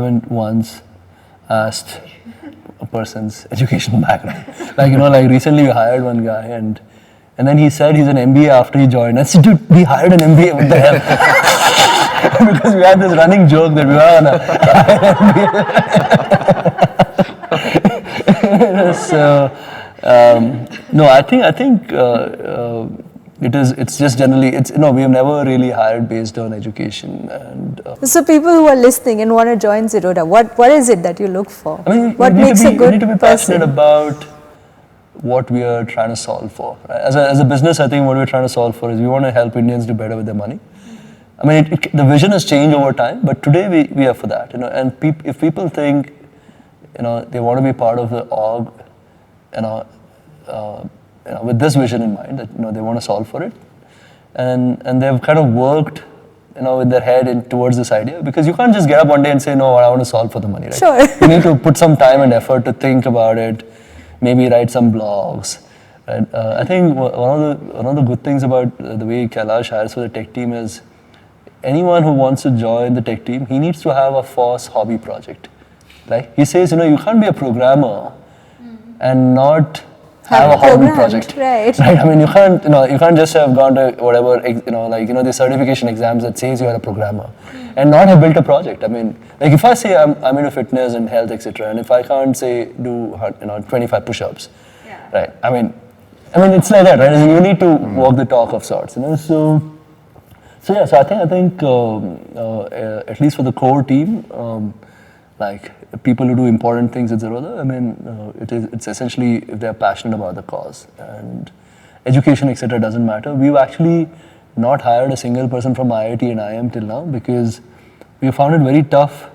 haven't once asked a person's educational background. Like recently we hired one guy and then he said he's an MBA after he joined. I said, dude, we hired an MBA, what the hell? Because we had this running joke that we were gonna hire an MBA. So, no, I think it's just generally, we have never really hired based on education. And so people who are listening and want to join Zerodha, what is it that you look for? I mean, what makes a good you need to be passionate person? about what we are trying to solve for. Right? As a business, I think what we're trying to solve for is we want to help Indians do better with their money. I mean, the vision has changed over time, but today we are for that. And if people think, they want to be part of the org, with this vision in mind, that they want to solve for it, and they've kind of worked, with their head towards this idea, because you can't just get up one day and say, no, I want to solve for the money, right? Sure. You need to put some time and effort to think about it, maybe write some blogs. Right? I think one of the good things about the way Kailash hires for the tech team is anyone who wants to join the tech team, he needs to have a FOSS hobby project. Like he says, you can't be a programmer and not have a hobby project. Right. I mean, you can't just have gone to whatever, the certification exams that says you are a programmer and not have built a project. I mean, like if I say I'm into fitness and health, etc., and if I can't say do 25 push-ups, right? I mean, it's like that, right? You need to walk the talk of sorts, So I think at least for the core team, like people who do important things at Zerodha, I mean, it's essentially if they're passionate about the cause, and education, etc., doesn't matter. We've actually not hired a single person from IIT and IIM till now because we found it very tough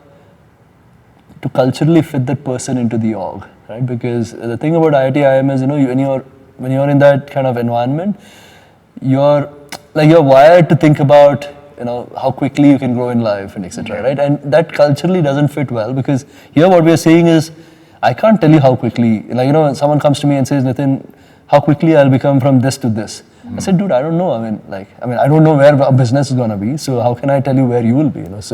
to culturally fit that person into the org, right? Because the thing about IIT IIM is, when you're in that kind of environment, you're wired to think about how quickly you can grow in life and etc. Right? And that culturally doesn't fit well, because here what we are saying is I can't tell you how quickly. When someone comes to me and says, Nithin, how quickly I'll become from this to this. I said, dude, I don't know. I mean, I don't know where a business is gonna be. So how can I tell you where you will be? But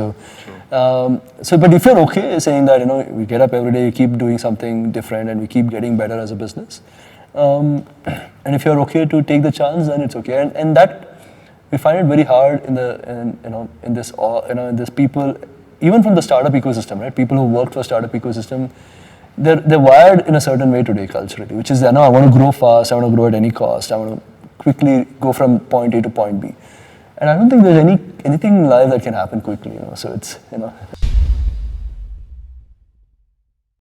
if you're okay saying that, we get up every day, we keep doing something different, and we keep getting better as a business. And if you're okay to take the chance, then it's okay. And that we find it very hard in this people, even from the startup ecosystem, right? People who work for startup ecosystem, they're wired in a certain way today culturally, which is I want to grow fast, I want to grow at any cost, I want to quickly go from point A to point B. And I don't think there's anything in life that can happen quickly, So it's